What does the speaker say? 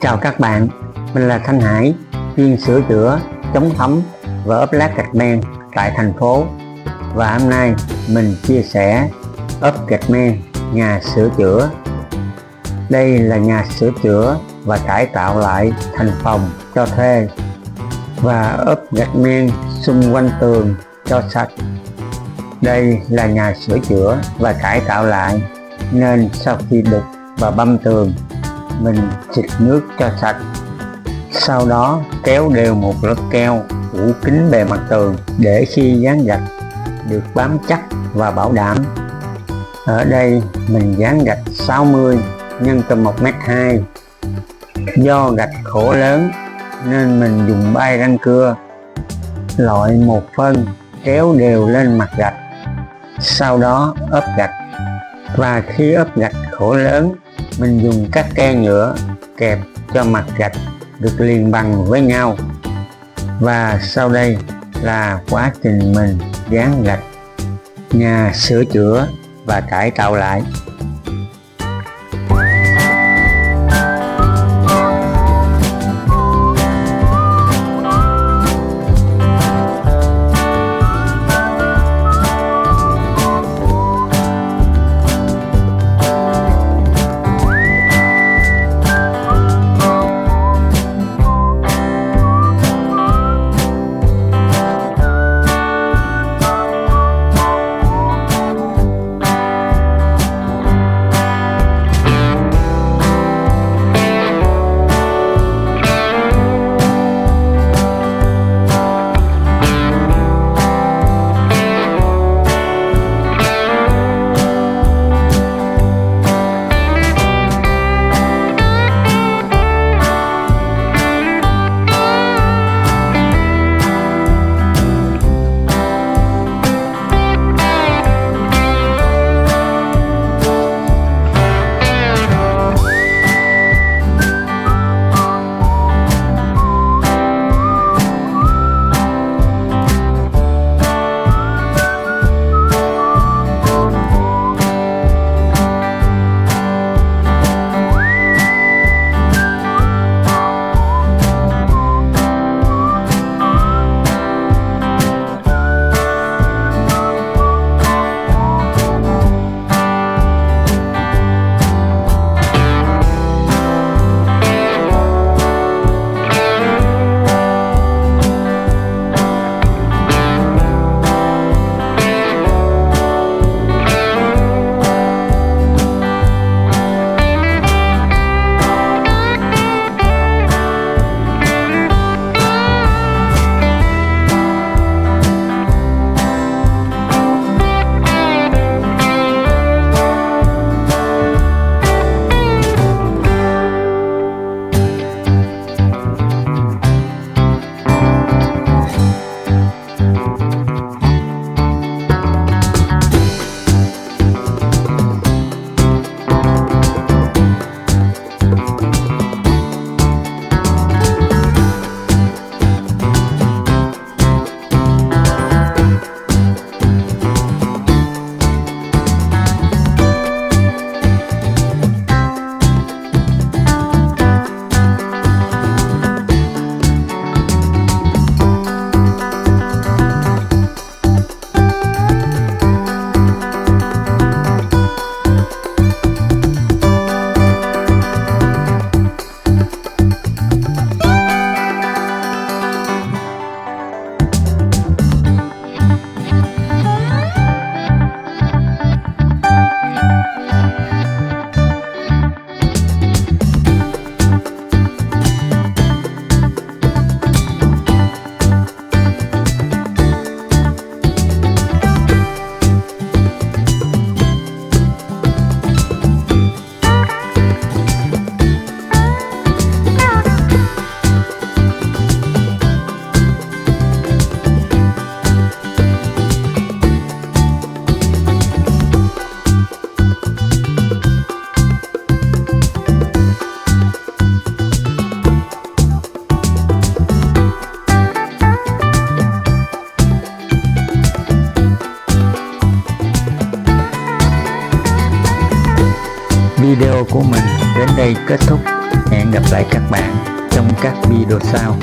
Chào các bạn, mình là Thanh Hải, chuyên sửa chữa, chống thấm và ốp lát gạch men tại thành phố. Và hôm nay mình chia sẻ ốp gạch men nhà sửa chữa. Đây là nhà sửa chữa và cải tạo lại thành phòng cho thuê và ốp gạch men xung quanh tường cho sạch. Đây là nhà sửa chữa và cải tạo lại, nên sau khi đục và băm tường, mình xịt nước cho sạch. Sau đó kéo đều một lớp keo phủ kín bề mặt tường để khi dán gạch được bám chắc và bảo đảm. Ở đây mình dán gạch 60 x 1m2. Do gạch khổ lớn nên mình dùng bay răng cưa loại một phân kéo đều lên mặt gạch, sau đó ốp gạch. Và khi ốp gạch khổ lớn, mình dùng các ke nhựa kẹp cho mặt gạch được liền bằng với nhau. Và sau đây là quá trình mình dán gạch nhà sửa chữa và cải tạo lại. Video của mình đến đây kết thúc. Hẹn gặp lại các bạn trong các video sau.